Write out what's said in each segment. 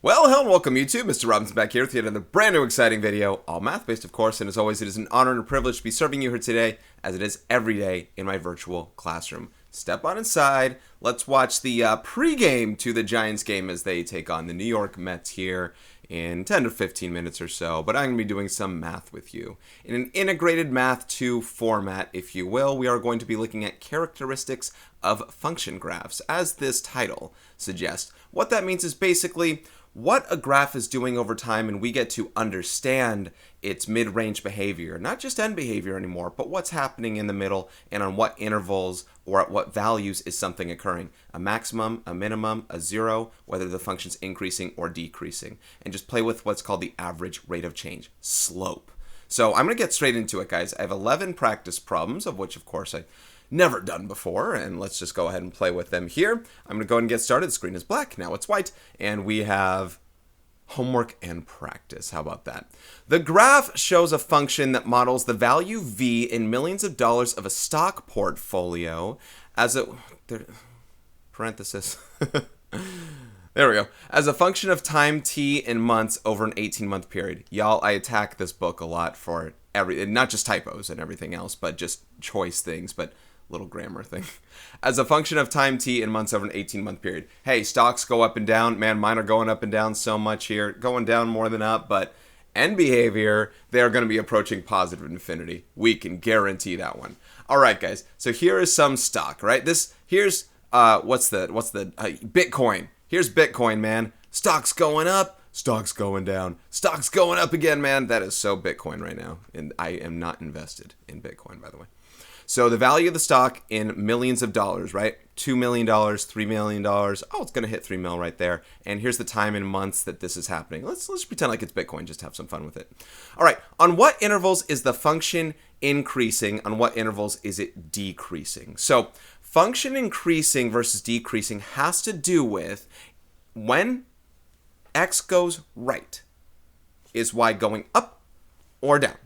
Well, hello and welcome YouTube. Mr. Robinson back here with yet another brand new exciting video, all math-based of course, and as always it is an honor and a privilege to be serving you here today, as it is every day in my virtual classroom. Step on inside, let's watch the pregame to the Giants game as they take on the New York Mets here in 10 to 15 minutes or so, but I'm going to be doing some math with you. In an integrated math 2 format, if you will, we are going to be looking at characteristics of function graphs, as this title suggests. What that means is basically what a graph is doing over time, and we get to understand its mid-range behavior, not just end behavior anymore, but what's happening in the middle and on what intervals or at what values is something occurring. A maximum, a minimum, a zero, whether the function's increasing or decreasing, and just play with what's called the average rate of change, slope. So I'm going to get straight into it, guys. I have 11 practice problems, of which, of course, I never done before, and let's just go ahead and play with them here. I'm going to go ahead and get started. The screen is black, now it's white, and we have homework and practice. How about that? The graph shows a function that models the value V in millions of dollars of a stock portfolio as a parenthesis. There we go. As a function of time t in months over an 18-month period. Y'all, I attack this book a lot for not just typos and everything else, but just choice things, but little grammar thing. As a function of time t in months over an 18-month period. Hey, stocks go up and down. Man, mine are going up and down so much here. Going down more than up, but end behavior, they're going to be approaching positive infinity. We can guarantee that one. All right, guys. So here is some stock, right? Here's what's the Bitcoin. Here's Bitcoin, man. Stock's going up, stock's going down, stock's going up again, man. That is so Bitcoin right now. And I am not invested in Bitcoin, by the way. So the value of the stock in millions of dollars, right? $2 million, $3 million. Oh, it's going to hit 3 mil right there. And here's the time in months that this is happening. Let's pretend like it's Bitcoin, just have some fun with it. All right. On what intervals is the function increasing? On what intervals is it decreasing? So function increasing versus decreasing has to do with when x goes right, is y going up or down?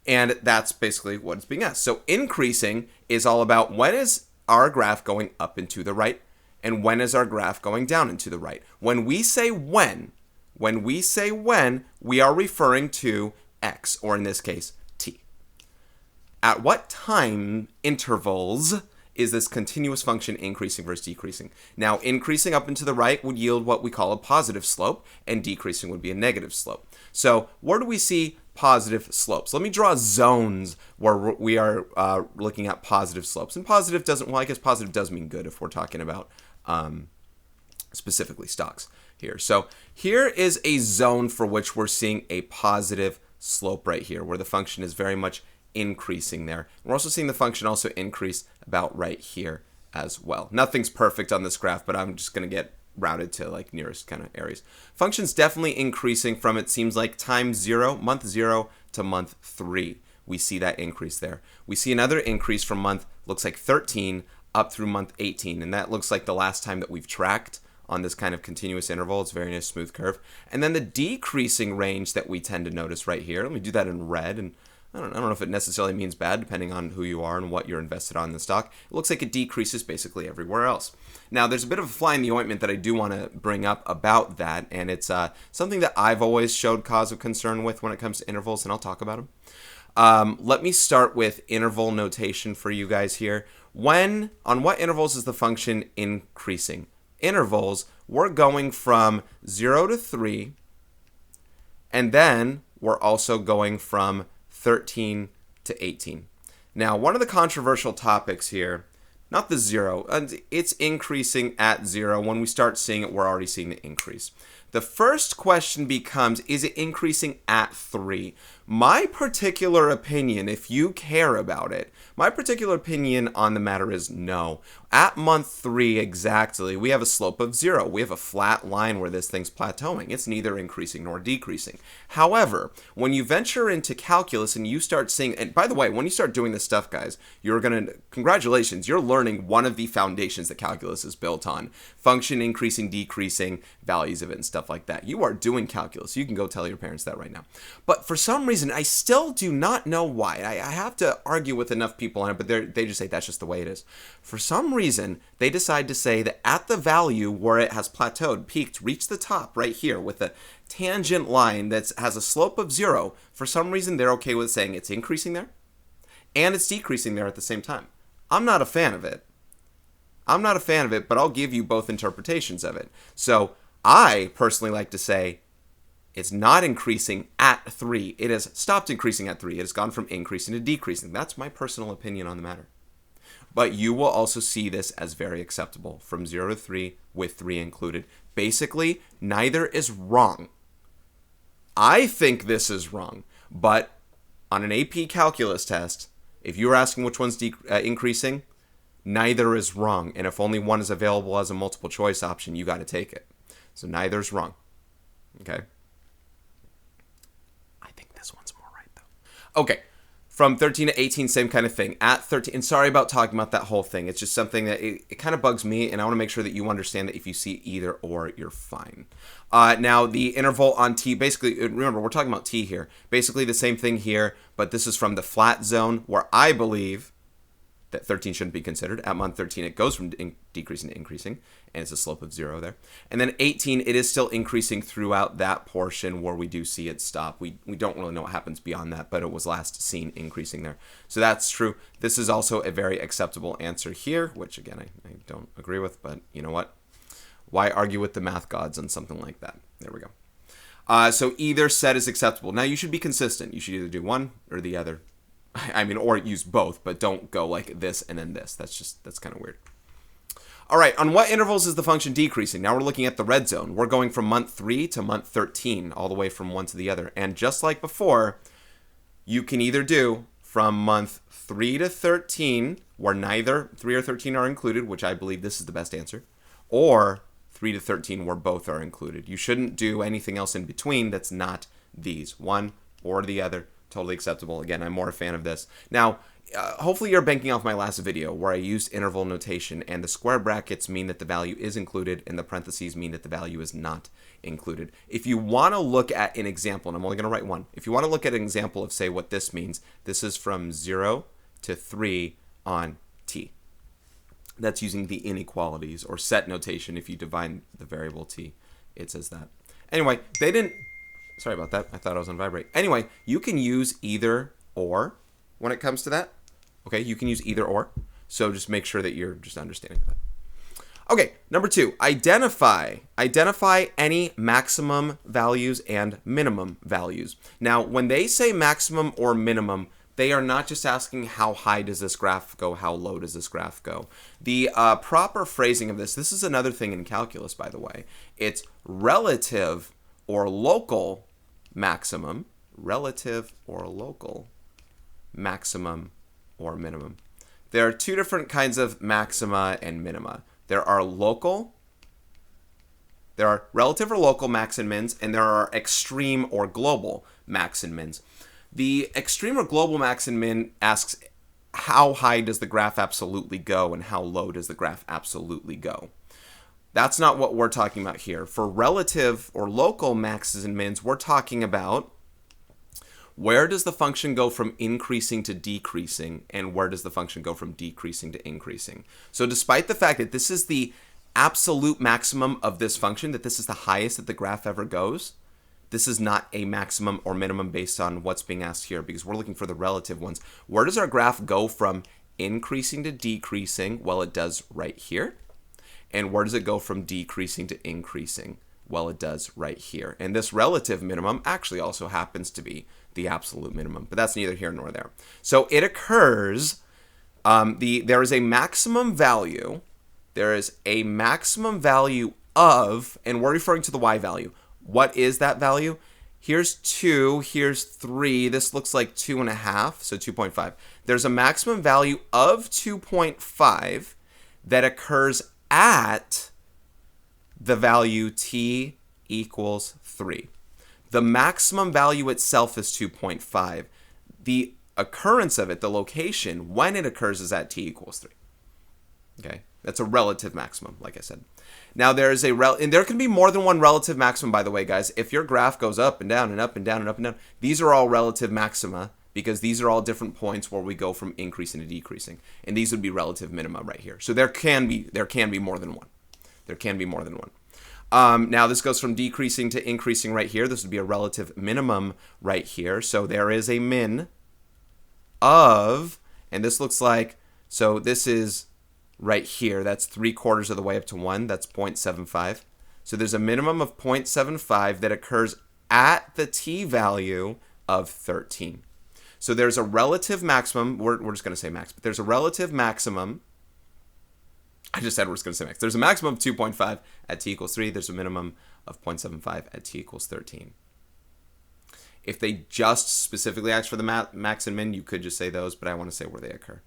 And that's basically what it's being asked. So increasing is all about when is our graph going up and to the right, and when is our graph going down and to the right. When we say when, we are referring to x, or in this case, t. At what time intervals is this continuous function increasing versus decreasing? Now, increasing up and to the right would yield what we call a positive slope, and decreasing would be a negative slope. So where do we see positive slopes? Let me draw zones where we are looking at positive slopes. And positive doesn't, well, I guess positive does mean good if we're talking about specifically stocks here. So here is a zone for which we're seeing a positive slope right here, where the function is very much increasing there. We're also seeing the function also increase about right here as well. Nothing's perfect on this graph, but I'm just going to get routed to like nearest kind of areas. Function's definitely increasing from, it seems like, time 0, month 0 to month 3. We see that increase there. We see another increase from month, looks like 13 up through month 18, and that looks like the last time that we've tracked on this kind of continuous interval. It's a very nice smooth curve. And then the decreasing range that we tend to notice right here, let me do that in red, and I don't know if it necessarily means bad, depending on who you are and what you're invested on in the stock. It looks like it decreases basically everywhere else. Now, there's a bit of a fly in the ointment that I do want to bring up about that, and it's something that I've always showed cause of concern with when it comes to intervals, and I'll talk about them. Let me start with interval notation for you guys here. On what intervals is the function increasing? Intervals, we're going from 0 to 3, and then we're also going from 13 to 18. Now, one of the controversial topics here, not the 0, it's increasing at 0. When we start seeing it, we're already seeing the increase. The first question becomes, is it increasing at 3? My particular opinion, if you care about it, my particular opinion on the matter is no. At month 3 exactly, we have a slope of 0. We have a flat line where this thing's plateauing. It's neither increasing nor decreasing. However, when you venture into calculus and you start seeing, and by the way, when you start doing this stuff, guys, congratulations, you're learning one of the foundations that calculus is built on. Function increasing, decreasing, values of it and stuff like that. You are doing calculus. You can go tell your parents that right now. But for some reason, reason, I still do not know why. I have to argue with enough people on it, but they just say that's just the way it is. For some reason, they decide to say that at the value where it has plateaued, peaked, reached the top right here with a tangent line that has a slope of 0, for some reason they're okay with saying it's increasing there and it's decreasing there at the same time. I'm not a fan of it. But I'll give you both interpretations of it. So I personally like to say it's not increasing at 3. It has stopped increasing at 3. It has gone from increasing to decreasing. That's my personal opinion on the matter. But you will also see this as very acceptable from 0 to 3 with 3 included. Basically, neither is wrong. I think this is wrong, but on an AP calculus test, if you're asking which one's increasing, neither is wrong. And if only one is available as a multiple choice option, you got to take it. So neither's wrong. Okay? I think this one's more right, though. Okay. From 13 to 18, same kind of thing. At 13, and sorry about talking about that whole thing. It's just something that it kind of bugs me, and I want to make sure that you understand that if you see either or, you're fine. Now, the interval on T, basically, remember, we're talking about T here. Basically the same thing here, but this is from the flat zone where I believe that 13 shouldn't be considered. At month 13, it goes from decreasing to increasing, and it's a slope of 0 there. And then 18, it is still increasing throughout that portion where we do see it stop. We don't really know what happens beyond that, but it was last seen increasing there. So that's true. This is also a very acceptable answer here, which, again, I don't agree with, but you know what? Why argue with the math gods on something like that? There we go. So either set is acceptable. Now, you should be consistent. You should either do one or the other. I mean, or use both, but don't go like this and then this. That's kind of weird. All right, on what intervals is the function decreasing? Now we're looking at the red zone. We're going from month 3 to month 13, all the way from one to the other. And just like before, you can either do from month 3 to 13, where neither 3 or 13 are included, which I believe this is the best answer, or 3 to 13 where both are included. You shouldn't do anything else in between that's not these. One or the other. Totally acceptable. Again, I'm more a fan of this. Now, hopefully you're banking off my last video where I used interval notation, and the square brackets mean that the value is included and the parentheses mean that the value is not included. If you want to look at an example, and I'm only going to write one, if you want to look at an example of, say, what this means, this is from 0 to 3 on T. That's using the inequalities or set notation. If you define the variable T, it says that. Anyway, they didn't... Sorry about that. I thought I was on vibrate. Anyway, you can use either or when it comes to that. Okay, you can use either or. So just make sure that you're just understanding that. Okay, number 2, identify any maximum values and minimum values. Now, when they say maximum or minimum, they are not just asking how high does this graph go, how low does this graph go. The proper phrasing of this is another thing in calculus, by the way. It's relative or local maximum, relative or local maximum or minimum. There are two different kinds of maxima and minima. There are relative or local max and mins, and there are extreme or global max and mins. The extreme or global max and min asks how high does the graph absolutely go and how low does the graph absolutely go. That's not what we're talking about here. For relative or local maxes and mins, we're talking about where does the function go from increasing to decreasing, and where does the function go from decreasing to increasing. So despite the fact that this is the absolute maximum of this function, that this is the highest that the graph ever goes, this is not a maximum or minimum based on what's being asked here, because we're looking for the relative ones. Where does our graph go from increasing to decreasing? Well, it does right here. And where does it go from decreasing to increasing? Well, it does right here. And this relative minimum actually also happens to be the absolute minimum, but that's neither here nor there. So it occurs, there is a maximum value. There is a maximum value of, and we're referring to the y value. What is that value? Here's 2, here's 3. This looks like 2.5, so 2.5. There's a maximum value of 2.5 that occurs at the value t equals 3. The maximum value itself is 2.5. The occurrence of it, the location, when it occurs is at t equals 3. Okay, That's a relative maximum, like I said. Now there's and there can be more than one relative maximum, by the way, guys. If your graph goes up and down and up and down and up and down, these are all relative maxima because these are all different points where we go from increasing to decreasing. And these would be relative minima right here. So there can be more than one. There can be more than one. Now this goes from decreasing to increasing right here. This would be a relative minimum right here. So there is a min of, and this looks like, so this is right here. That's 3/4 of the way up to 1. That's 0.75. So there's a minimum of 0.75 that occurs at the t value of 13. So there's a relative maximum. We're just going to say max, but there's a relative maximum. I just said we're just going to say max. There's a maximum of 2.5 at t equals 3. There's a minimum of 0.75 at t equals 13. If they just specifically ask for the max and min, you could just say those, but I want to say where they occur.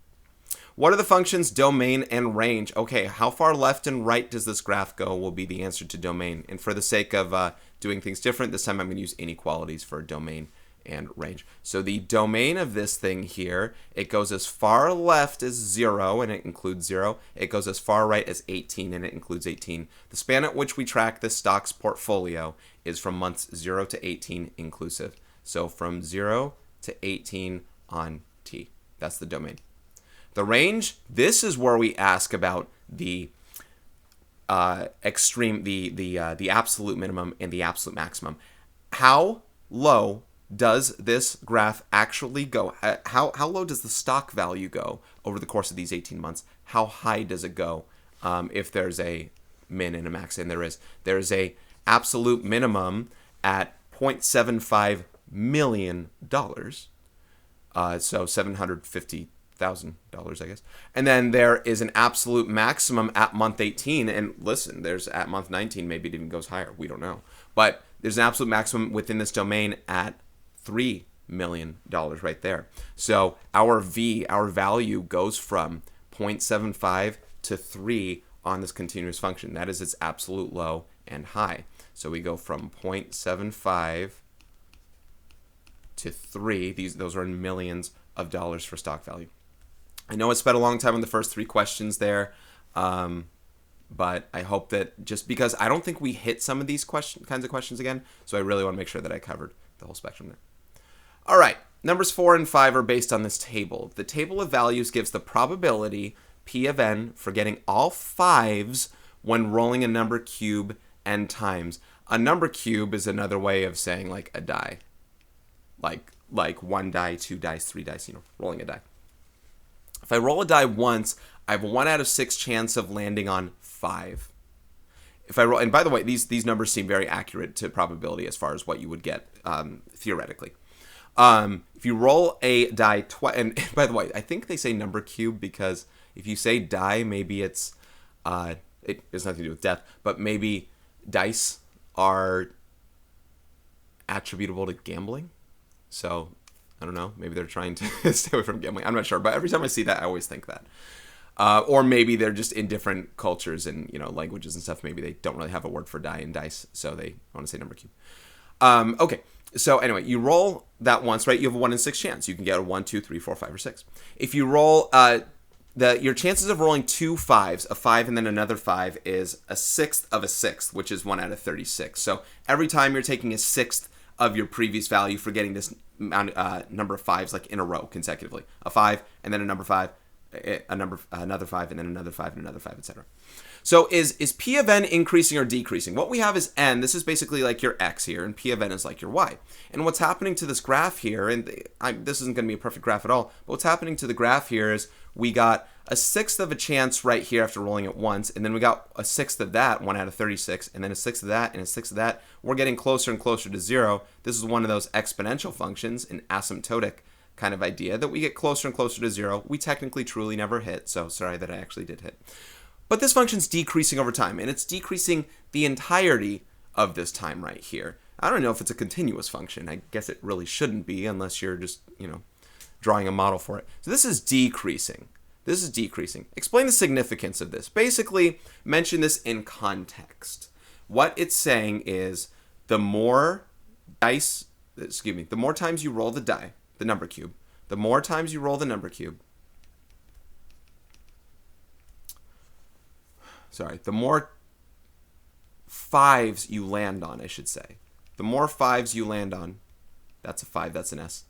What are the functions domain and range? Okay, how far left and right does this graph go will be the answer to domain. And for the sake of doing things different, this time I'm going to use inequalities for domain and range. So the domain of this thing here, it goes as far left as 0, and it includes 0. It goes as far right as 18, and it includes 18. The span at which we track this stock's portfolio is from months 0 to 18 inclusive. So from 0 to 18 on T. That's the domain. The range, this is where we ask about the extreme, the absolute minimum and the absolute maximum. How low does this graph actually go? How low does the stock value go over the course of these 18 months? How high does it go if there's a min and a max? And there is a absolute minimum at $0.75 million. So $750,000, I guess. And then there is an absolute maximum at month 18. And listen, there's at month 19, maybe it even goes higher. We don't know. But there's an absolute maximum within this domain at $3 million right there. So our value goes from 0.75 to 3 on this continuous function. That is its absolute low and high. So we go from 0.75 to 3. Those are in millions of dollars for stock value. I know I spent a long time on the first 3 questions there, but I hope that, just because I don't think we hit some of these kinds of questions again, so I really want to make sure that I covered the whole spectrum there. All right, numbers 4 and 5 are based on this table. The table of values gives the probability P of n for getting all 5s when rolling a number cube n times. A number cube is another way of saying like a die. Like 1 die, 2 dice, 3 dice, rolling a die. If I roll a die once, I have a 1 out of 6 chance of landing on 5. If I roll, and by the way, these numbers seem very accurate to probability as far as what you would get theoretically. If you roll a die twice, and by the way, I think they say number cube because if you say die, maybe it's it has nothing to do with death, but maybe dice are attributable to gambling. So I don't know. Maybe they're trying to stay away from gambling. I'm not sure, but every time I see that, I always think that. Or maybe they're just in different cultures and languages and stuff. Maybe they don't really have a word for die and dice, so they want to say number cube. Okay. So anyway, you roll that once, right? You have a 1 in 6 chance. You can get a 1, 2, 3, 4, 5, or 6. If you roll, your chances of rolling 2 5s, a 5 and then another 5, is a sixth of a sixth, which is 1 out of 36. So every time you're taking a sixth of your previous value for getting this number of 5s like in a row consecutively. A 5 and then a number 5, another 5, and then another 5 and another 5, etc. So is P of n increasing or decreasing? What we have is n. This is basically like your x here, and P of n is like your y. And what's happening to this graph here, and this isn't going to be a perfect graph at all, but what's happening to the graph here is we got a sixth of a chance right here after rolling it once, and then we got a sixth of that, 1 out of 36, and then a sixth of that, and a sixth of that. We're getting closer and closer to 0. This is one of those exponential functions, an asymptotic kind of idea, that we get closer and closer to 0. We technically truly never hit, so sorry that I actually did hit. But this function's decreasing over time, and it's decreasing the entirety of this time right here. I don't know if it's a continuous function. I guess it really shouldn't be unless you're just, drawing a model for it. So this is decreasing. This is decreasing. Explain the significance of this. Basically, mention this in context. What it's saying is the more times you roll the die, the number cube, the more times you roll the number cube, the more fives you land on, I should say. The more fives you land on, that's a 5, that's an S.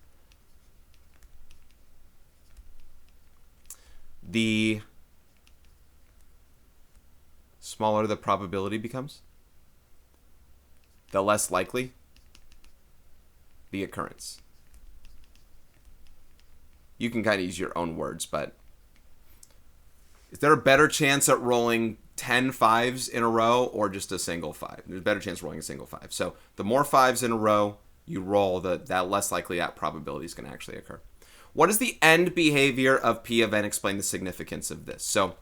The smaller the probability becomes, the less likely the occurrence. You can kind of use your own words, but is there a better chance at rolling 10 fives in a row or just a single 5? There's a better chance of rolling a single 5. So the more 5s in a row you roll, that less likely that probability is going to actually occur. What is the end behavior of P of n? Explain the significance of this. So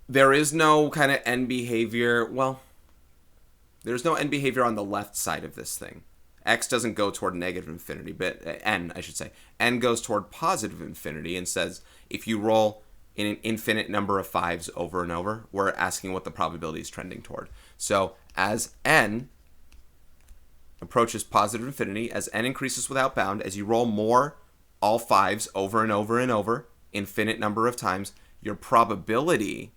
there is no kind of end behavior. Well, there's no end behavior on the left side of this thing. X doesn't go toward negative infinity, but n, I should say. N goes toward positive infinity and says if you roll in an infinite number of 5s over and over, we're asking what the probability is trending toward. So as n approaches positive infinity, as n increases without bound, as you roll more all 5s over and over and over, infinite number of times, your probability,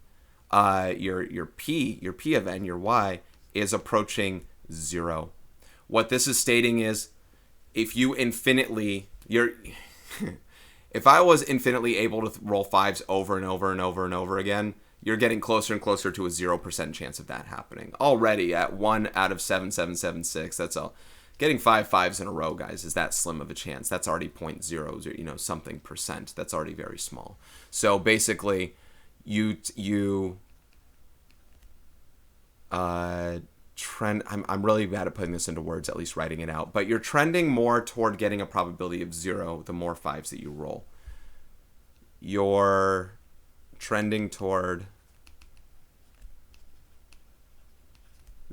your P of n, your y, is approaching 0. What this is stating is if you infinitely, if I was infinitely able to roll 5s over and over and over and over again, you're getting closer and closer to a 0% chance of that happening. Already at 1 out of 7776, that's all. Getting 5 5s in a row, guys, is that slim of a chance. That's already 0.0, something percent. That's already very small. So basically, you trend. I'm really bad at putting this into words, at least writing it out. But you're trending more toward getting a probability of 0 the more 5s that you roll. You're trending toward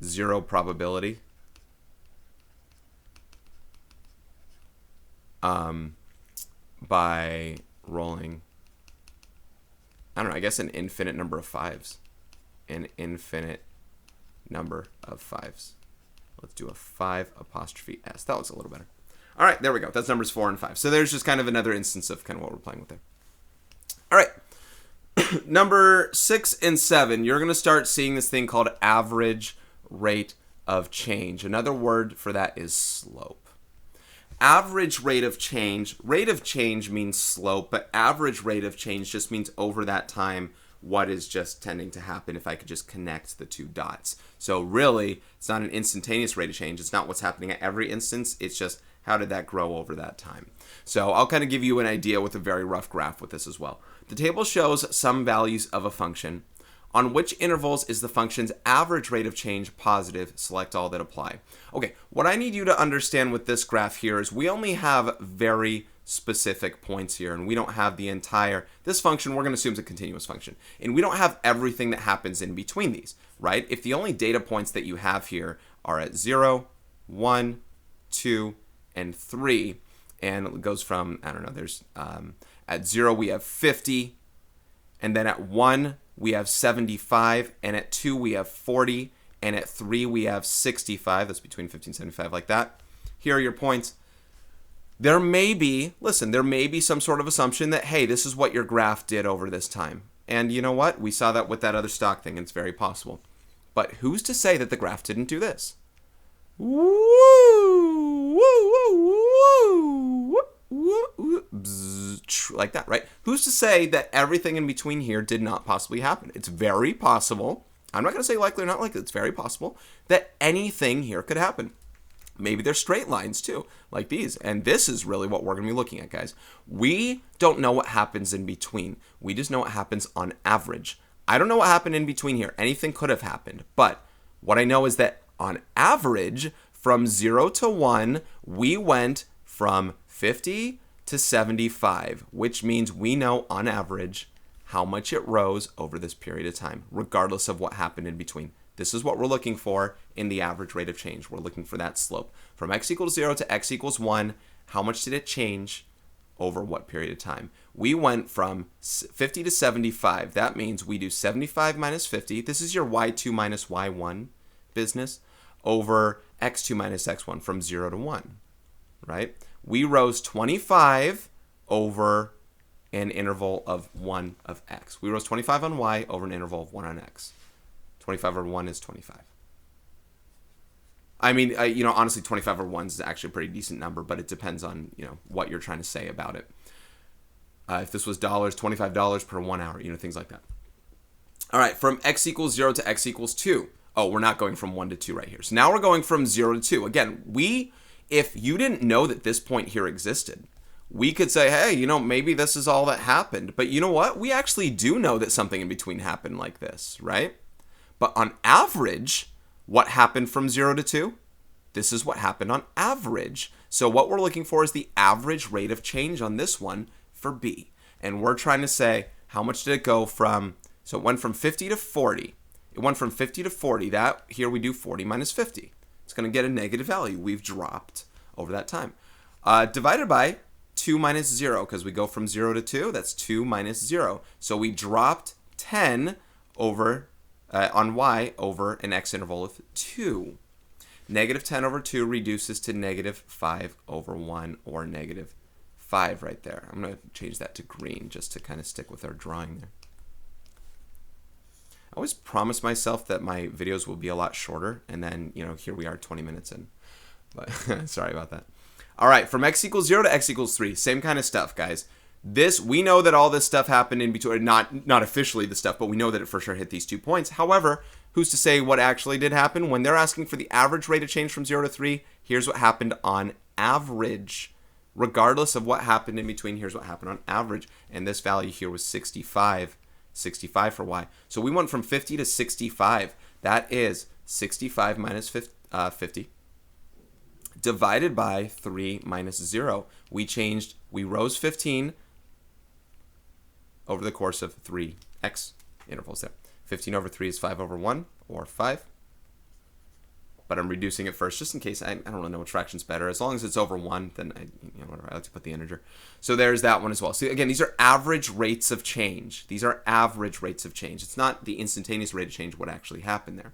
0 probability. By rolling, I don't know, I guess an infinite number of 5s. An infinite number of 5s. Let's do a 5 apostrophe S. That looks a little better. All right, there we go. That's numbers 4 and 5. So there's just kind of another instance of kind of what we're playing with there. All right. Number 6 and 7, you're going to start seeing this thing called average rate of change. Another word for that is slope. Average rate of change means slope, but average rate of change just means over that time what is just tending to happen if I could just connect the two dots. So really, it's not an instantaneous rate of change. It's not what's happening at every instance. It's just how did that grow over that time. So I'll kind of give you an idea with a very rough graph with this as well. The table shows some values of a function. On which intervals is the function's average rate of change positive? Select all that apply. Okay, what I need you to understand with this graph here is we only have very specific points here, and we don't have the entire, this function we're going to assume is a continuous function, and we don't have everything that happens in between these, right? If the only data points that you have here are at 0, 1, 2, and 3, and it goes from, I don't know, there's, at 0 we have 50, and then at 1 we have 75, and at 2 we have 40, and at 3 we have 65. That's between 50 and 75, like that. Here are your points. There may be some sort of assumption that, hey, this is what your graph did over this time. And you know what? We saw that with that other stock thing. It's very possible. But who's to say that the graph didn't do this? Woo, woo, woo, woo, woo, woo, bzz, like that, right? Who's to say that everything in between here did not possibly happen? It's very possible. I'm not going to say likely or not likely. It's very possible that anything here could happen. Maybe they're straight lines too, like these. And this is really what we're going to be looking at, guys. We don't know what happens in between. We just know what happens on average. I don't know what happened in between here. Anything could have happened. But what I know is that on average, from 0 to 1, we went from 50 to 75, which means we know on average how much it rose over this period of time, regardless of what happened in between. This is what we're looking for in the average rate of change. We're looking for that slope. From x equals 0 to x equals 1, how much did it change over what period of time? We went from 50 to 75. That means we do 75 minus 50. This is your y2 minus y1 business over x2 minus x1 from 0 to 1, right? We rose 25 over an interval of 1 of x. We rose 25 on y over an interval of 1 on x. 25 over 1 is 25. I mean, honestly, 25 over 1 is actually a pretty decent number, but it depends on, what you're trying to say about it. If this was dollars, $25 per 1 hour, things like that. All right, from x equals 0 to x equals 2. Oh, we're not going from 1 to 2 right here. So now we're going from 0 to 2. Again, if you didn't know that this point here existed, we could say, hey, maybe this is all that happened. But you know what? We actually do know that something in between happened like this, right? But on average, what happened from 0 to 2? This is what happened on average. So what we're looking for is the average rate of change on this one for B. And we're trying to say, how much did it go from? So it went from 50 to 40. It went from 50 to 40. That here we do 40 minus 50. It's going to get a negative value. We've dropped over that time. Divided by 2 minus 0, because we go from 0 to 2. That's 2 minus 0. So we dropped 10 over on y over an x interval of 2. Negative 10 over 2 reduces to negative 5 over 1, or negative 5 right there. I'm going to change that to green just to kind of stick with our drawing there. I always promise myself that my videos will be a lot shorter, and then, here we are 20 minutes in. But sorry about that. All right, from x equals 0 to x equals 3, same kind of stuff, guys. We know that all this stuff happened in between, not officially the stuff, but we know that it for sure hit these 2 points. However, who's to say what actually did happen? When they're asking for the average rate of change from 0 to 3, here's what happened on average. Regardless of what happened in between, here's what happened on average. And this value here was 65 for y. So we went from 50 to 65. That is 65 minus 50 divided by 3 minus 0. We rose 15 over the course of 3x intervals there. 15 over 3 is 5 over 1, or 5. But I'm reducing it first just in case. I don't really know which fraction's better. As long as it's over 1, then whatever. I like to put the integer. So there's that one as well. So again, these are average rates of change. These are average rates of change. It's not the instantaneous rate of change, what actually happened there.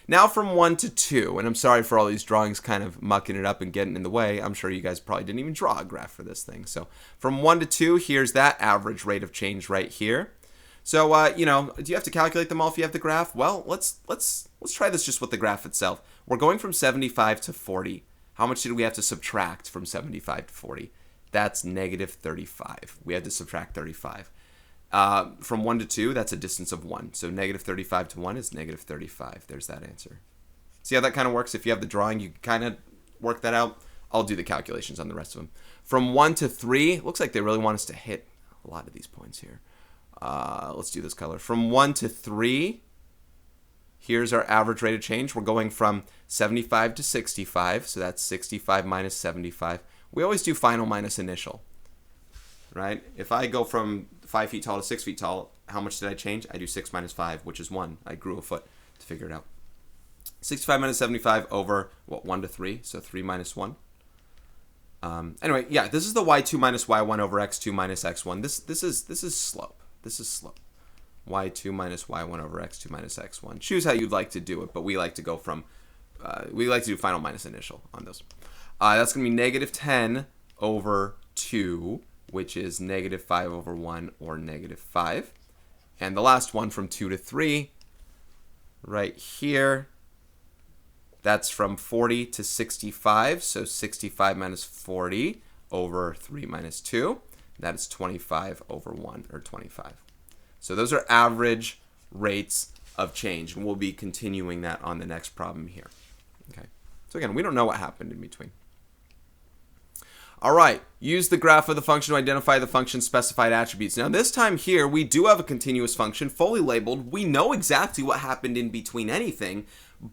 Now from 1 to 2, and I'm sorry for all these drawings kind of mucking it up and getting in the way. I'm sure you guys probably didn't even draw a graph for this thing. So from 1 to 2, here's that average rate of change right here. So, do you have to calculate them all if you have the graph? Well, let's try this just with the graph itself. We're going from 75 to 40. How much did we have to subtract from 75 to 40? That's negative 35. We had to subtract 35. From 1 to 2, that's a distance of 1. So negative 35 to 1 is negative 35. There's that answer. See how that kind of works? If you have the drawing, you kind of work that out. I'll do the calculations on the rest of them. From 1 to 3, looks like they really want us to hit a lot of these points here. Let's do this color. From 1 to 3, here's our average rate of change. We're going from 75 to 65, so that's 65 minus 75. We always do final minus initial, right? If I go from 5 feet tall to 6 feet tall, how much did I change? I do 6 minus 5, which is 1. I grew a foot to figure it out. 65 minus 75 over, 1 to 3, so 3 minus 1. Anyway, yeah, this is the y2 minus y1 over x2 minus x1. This is slope. This is slope. y2 minus y1 over x2 minus x1. Choose how you'd like to do it, but we like to go from, we like to do final minus initial on those. That's going to be negative 10 over 2, which is negative 5 over 1, or negative 5. And the last one from 2 to 3, right here, that's from 40 to 65, so 65 minus 40 over 3 minus 2. That is 25 over 1, or 25. So those are average rates of change, and we'll be continuing that on the next problem here. Okay. So again, we don't know what happened in between. All right, use the graph of the function to identify the function's specified attributes. Now this time here, we do have a continuous function, fully labeled. We know exactly what happened in between anything,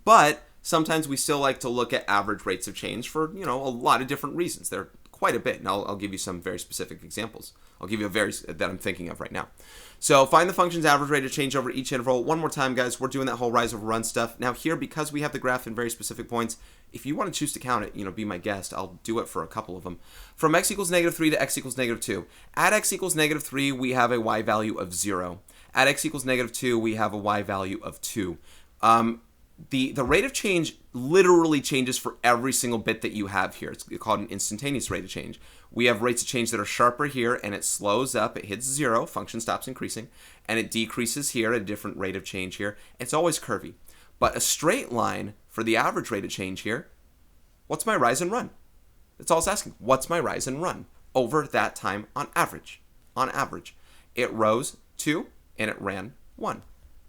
but sometimes we still like to look at average rates of change for, a lot of different reasons. There are quite a bit, and I'll give you some very specific examples. I'll give you that I'm thinking of right now. So find the function's average rate of change over each interval. One more time, guys, we're doing that whole rise over run stuff. Now here, because we have the graph in very specific points, if you want to choose to count it, be my guest. I'll do it for a couple of them. From x equals negative 3 to x equals negative 2. At x equals negative 3, we have a y value of 0. At x equals negative 2, we have a y value of 2. the rate of change literally changes for every single bit that you have here. It's called an instantaneous rate of change. We have rates of change that are sharper here, and it slows up. It hits 0, function stops increasing, and it decreases here at a different rate of change here. It's always curvy. But a straight line for the average rate of change here, what's my rise and run? That's all it's asking. What's my rise and run over that time on average? On average, it rose 2 and it ran 1.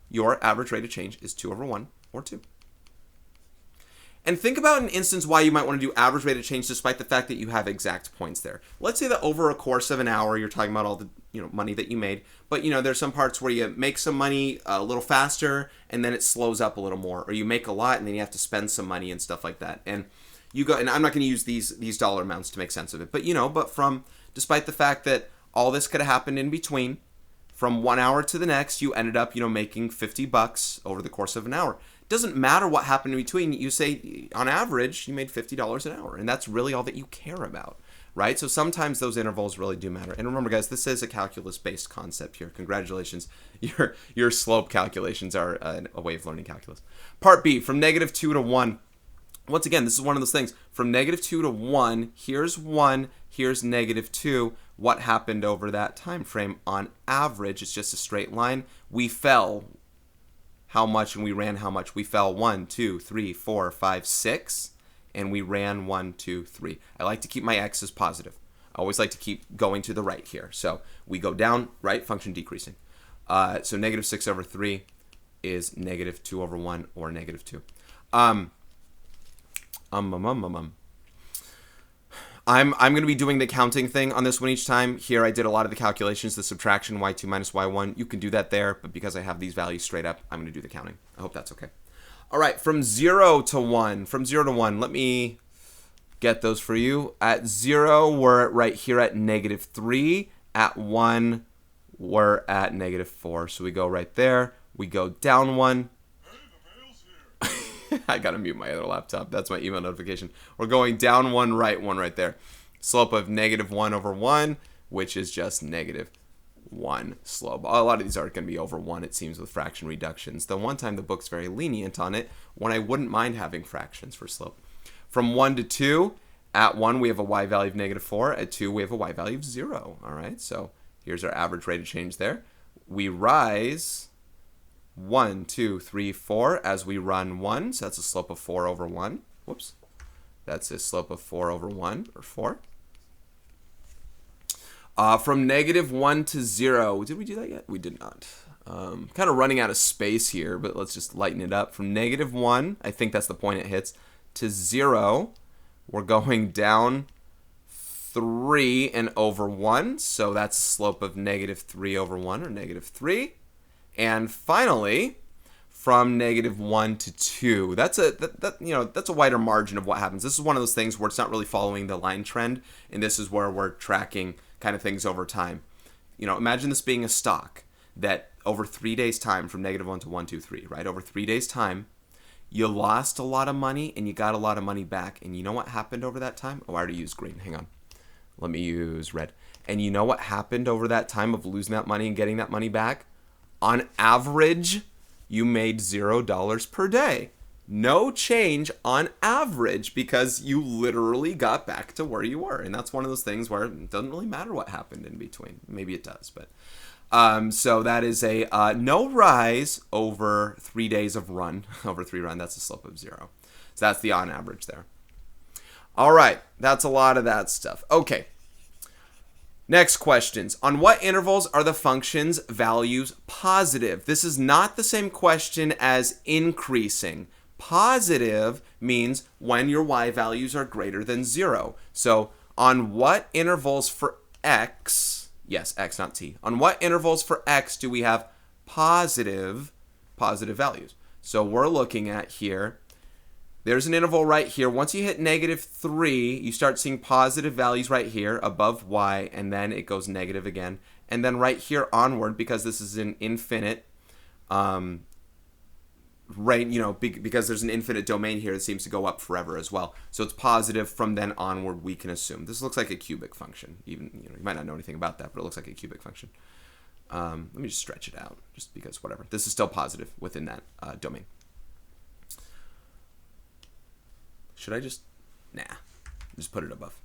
Your average rate of change is 2 over 1 or 2. And think about an instance why you might want to do average rate of change despite the fact that you have exact points there. Let's say that over a course of an hour, you're talking about all the money that you made, but there's some parts where you make some money a little faster and then it slows up a little more, or you make a lot and then you have to spend some money and stuff like that. And you go, and I'm not going to use these dollar amounts to make sense of it, but despite the fact that all this could have happened in between, from 1 hour to the next, you ended up making $50 over the course of an hour. Doesn't matter what happened in between. You say on average you made $50 an hour, and that's really all that you care about, right? So sometimes those intervals really do matter. And remember, guys, this is a calculus-based concept here. Congratulations, your slope calculations are a way of learning calculus. Part B, from -2 to 1. Once again, this is one of those things. From -2 to 1, here's 1, here's -2. What happened over that time frame? On average, it's just a straight line. We fell how much and we ran how much? We fell 1, 2, 3, 4, 5, 6, and we ran 1, 2, 3. I like to keep my x's positive. I always like to keep going to the right here. So we go down, right, function decreasing. So -6 over 3 is -2 over 1 or -2. I'm going to be doing the counting thing on this one each time. Here I did a lot of the calculations, the subtraction, y2 minus y1. You can do that there, but because I have these values straight up, I'm going to do the counting. I hope that's okay. All right, from 0 to 1. From 0 to 1, let me get those for you. At 0, we're right here at -3. At 1, we're at -4. So we go right there. We go down 1. I gotta mute my other laptop. That's my email notification. We're going down 1 right there. Slope of -1 over 1, which is just -1 slope. A lot of these are going to be over 1, it seems, with fraction reductions. The one time the book's very lenient on it, when I wouldn't mind having fractions for slope. From 1 to 2, at 1 we have a y value of -4. At 2 we have a y value of 0. All right, so here's our average rate of change there. We rise 1, 2, 3, 4 as we run 1. So that's a slope of 4 over 1. Whoops. That's a slope of 4 over 1, or 4. From -1 to 0. Did we do that yet? We did not. Kind of running out of space here, but let's just lighten it up. From -1, I think that's the point it hits, to 0, we're going down 3 and over 1. So that's a slope of -3 over 1, or -3. And finally, from -1 to 2, that's a wider margin of what happens. This is one of those things where it's not really following the line trend, and this is where we're tracking kind of things over time. Imagine this being a stock that over 3 days' time, from -1 to 1, 2, 3, right? Over 3 days' time, you lost a lot of money and you got a lot of money back. And you know what happened over that time? Oh, I already used green. Hang on. Let me use red. And you know what happened over that time of losing that money and getting that money back? On average, you made $0 per day. No change on average, because you literally got back to where you were. And that's one of those things where it doesn't really matter what happened in between. Maybe it does, but so that is a no rise over 3 days of run. Over 3 run, that's a slope of 0. So that's the on average there. All right, that's a lot of that stuff. Okay. Next questions. On what intervals are the function's values positive? This is not the same question as increasing. Positive means when your y values are greater than 0. So on what intervals for x, yes, x, not t. On what intervals for x do we have positive values? So we're looking at here, there's an interval right here. Once you hit -3, you start seeing positive values right here above y, and then it goes negative again. And then right here onward, because this is an infinite because there's an infinite domain here, it seems to go up forever as well. So it's positive from then onward, we can assume. This looks like a cubic function. Even you might not know anything about that, but it looks like a cubic function. Let me just stretch it out, just because whatever. This is still positive within that domain. Should I just... Nah. Just put it above.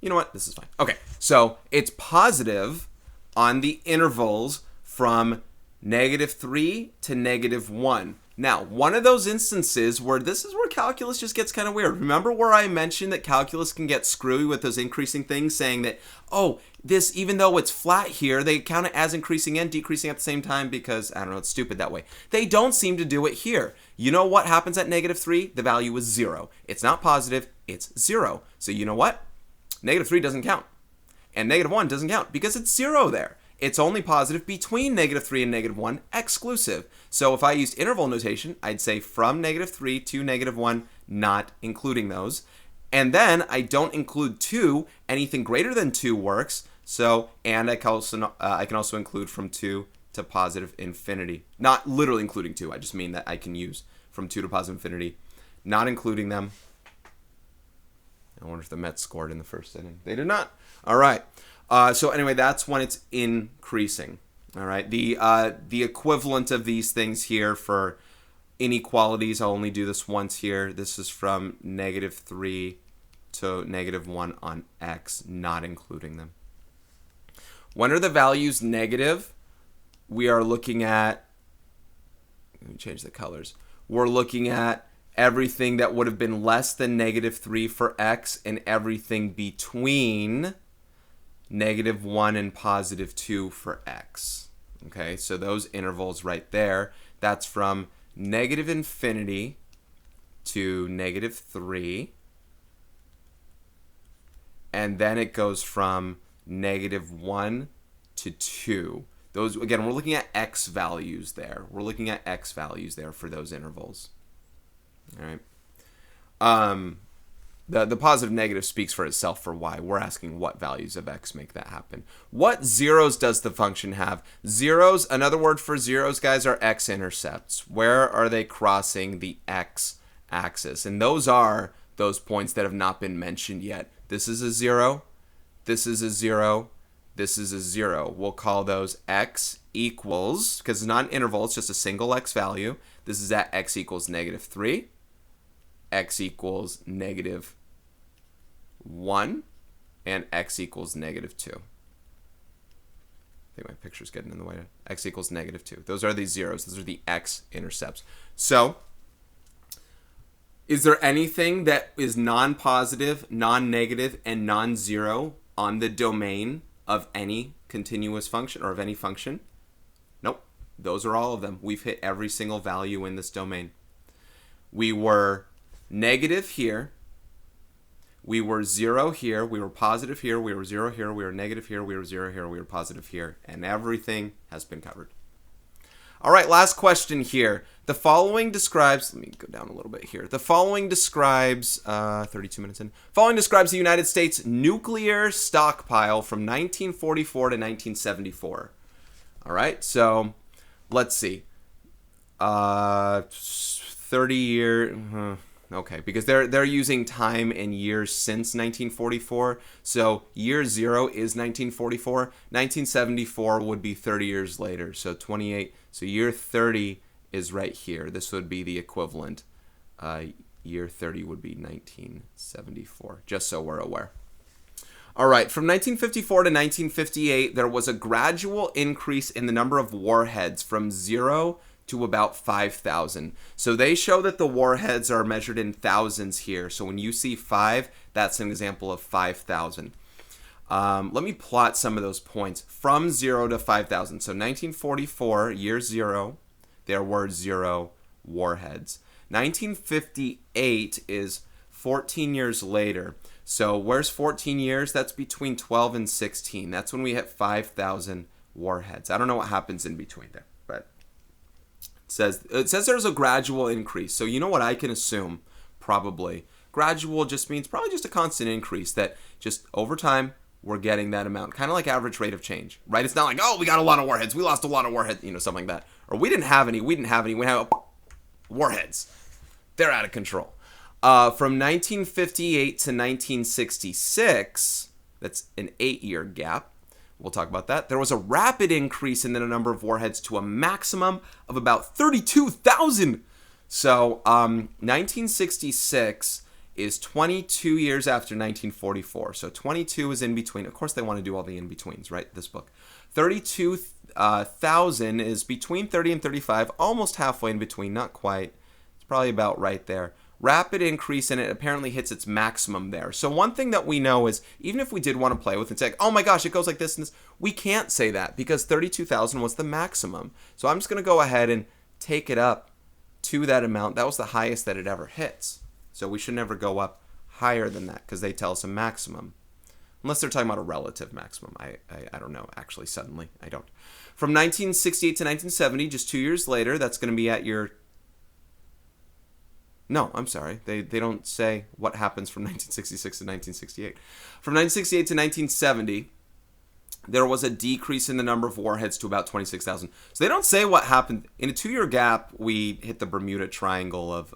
You know what? This is fine. Okay, so it's positive on the intervals from -3 to -1. Now, one of those instances where this is where calculus just gets kind of weird. Remember where I mentioned that calculus can get screwy with those increasing things, saying that, oh, this, even though it's flat here, they count it as increasing and decreasing at the same time because, I don't know, it's stupid that way. They don't seem to do it here. You know what happens at -3? The value is 0. It's not positive, it's 0. So you know what? -3 doesn't count. And -1 doesn't count because it's 0 there. It's only positive between -3 and -1, exclusive. So if I used interval notation, I'd say from -3 to -1, not including those. And then I don't include 2. Anything greater than 2 works. So, and I can also include from 2 to positive infinity. Not literally including 2. I just mean that I can use from 2 to positive infinity. Not including them. I wonder if the Mets scored in the first inning. They did not. All right. So anyway, that's when it's increasing. All right. The equivalent of these things here for inequalities, I'll only do this once here. This is from -3 to -1 on x, not including them. When are the values negative? We are looking at, let me change the colors. We're looking at everything that would have been less than -3 for x and everything between -1 and +2 for x. Okay, so those intervals right there, that's from -infinity to -3. And then it goes from -1 to 2. Those, again, we're looking at x values there. We're looking at x values there for those intervals. All right. The positive negative speaks for itself for y. We're asking what values of x make that happen. What zeros does the function have? Zeros, another word for zeros, guys, are x-intercepts. Where are they crossing the x-axis? And those are those points that have not been mentioned yet. This is a 0. This is a 0. This is a 0. We'll call those x equals, because it's not an interval, it's just a single x value. This is at x equals -3. X equals -1, and x equals -2. I think my picture's getting in the way. X equals -2. Those are the zeros. Those are the x-intercepts. So, is there anything that is non-positive, non-negative, and non-zero on the domain of any continuous function or of any function? Nope. Those are all of them. We've hit every single value in this domain. We were negative here, we were 0 here, we were positive here, we were 0 here, we were negative here, we were 0 here, we were positive here, and everything has been covered. All right, last question here. The following describes, let me go down a little bit here. The following describes, 32 minutes in, following describes the United States nuclear stockpile from 1944 to 1974. All right, so let's see. 30-year, okay, because they're using time and years since 1944. So year 0 is 1944. 1974 would be 30 years later. So 28. So year 30 is right here. This would be the equivalent. Year 30 would be 1974, just so we're aware. All right, from 1954 to 1958, there was a gradual increase in the number of warheads from 0 to about 5,000. So they show that the warheads are measured in thousands here. So when you see 5, that's an example of 5,000. Let me plot some of those points from 0 to 5,000. So 1944, year 0, there were 0 warheads. 1958 is 14 years later. So where's 14 years? That's between 12 and 16. That's when we hit 5,000 warheads. I don't know what happens in between there, but it says there's a gradual increase. So you know what I can assume? Probably. Gradual just means probably just a constant increase that just over time we're getting that amount. Kind of like average rate of change, right? It's not like, oh, we got a lot of warheads. We lost a lot of warheads, something like that. Or we didn't have any. We have warheads. They're out of control. From 1958 to 1966, that's an 8-year gap. We'll talk about that. There was a rapid increase in the number of warheads to a maximum of about 32,000. So 1966 is 22 years after 1944. So 22 is in between. Of course, they want to do all the in-betweens, right? This book. 32,000 is between 30 and 35, almost halfway in between, not quite. It's probably about right there. Rapid increase, and it apparently hits its maximum there. So one thing that we know is, even if we did want to play with it and say, oh my gosh, it goes like this and this, we can't say that because 32,000 was the maximum. So I'm just going to go ahead and take it up to that amount. That was the highest that it ever hits. So we should never go up higher than that because they tell us a maximum. Unless they're talking about a relative maximum. I don't know, actually, suddenly. I don't. From 1968 to 1970, just 2 years later, that's going to be at your... No, I'm sorry. They don't say what happens from 1966 to 1968. From 1968 to 1970, there was a decrease in the number of warheads to about 26,000. So they don't say what happened. In a 2-year gap, we hit the Bermuda Triangle of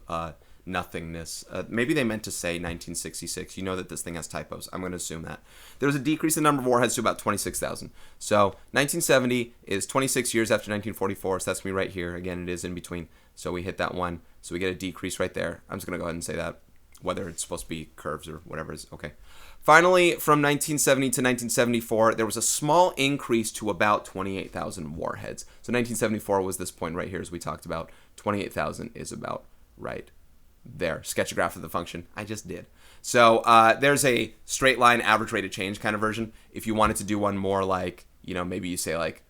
nothingness. Maybe they meant to say 1966. You know that this thing has typos. I'm going to assume that. There was a decrease in the number of warheads to about 26,000. So 1970 is 26 years after 1944. So that's me right here. Again, it is in between. So we hit that one. So we get a decrease right there. I'm just going to go ahead and say that. Whether it's supposed to be curves or whatever is okay. Finally, from 1970 to 1974, there was a small increase to about 28,000 warheads. So 1974 was this point right here, as we talked about. 28,000 is about right there. Sketch a graph of the function. I just did. So there's a straight line average rate of change kind of version. If you wanted to do one more like, maybe you say like,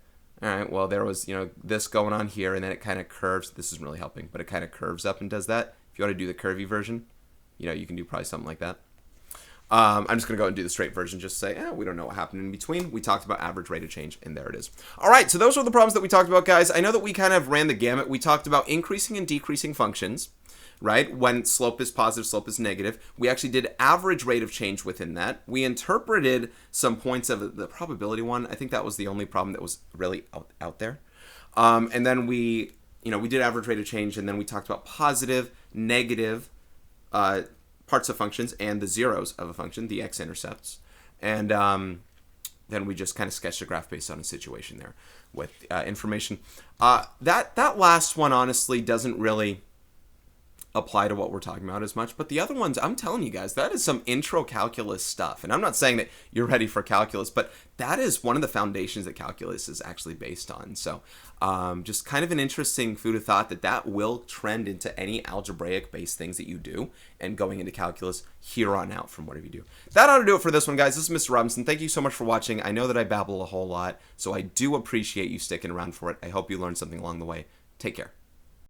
all right, well, there was, this going on here, and then it kind of curves. This isn't really helping, but it kind of curves up and does that. If you want to do the curvy version, you can do probably something like that. I'm just going to go and do the straight version, just say, we don't know what happened in between. We talked about average rate of change, and there it is. All right, so those were the problems that we talked about, guys. I know that we kind of ran the gamut. We talked about increasing and decreasing functions, right? When slope is positive, slope is negative. We actually did average rate of change within that. We interpreted some points of the probability one. I think that was the only problem that was really out there. And then we did average rate of change, and then we talked about positive, negative parts of functions and the zeros of a function, the x-intercepts. And then we just kind of sketched a graph based on a situation there with information. That last one, honestly, doesn't really apply to what we're talking about as much, but the other ones, I'm telling you guys, that is some intro calculus stuff. And I'm not saying that you're ready for calculus, but that is one of the foundations that calculus is actually based on. So just kind of an interesting food of thought that will trend into any algebraic based things that you do and going into calculus here on out from whatever you do. That ought to do it for this one, guys. This is Mr. Robinson. Thank you so much for watching. I know that I babble a whole lot, so I do appreciate you sticking around for it. I hope you learned something along the way. Take care.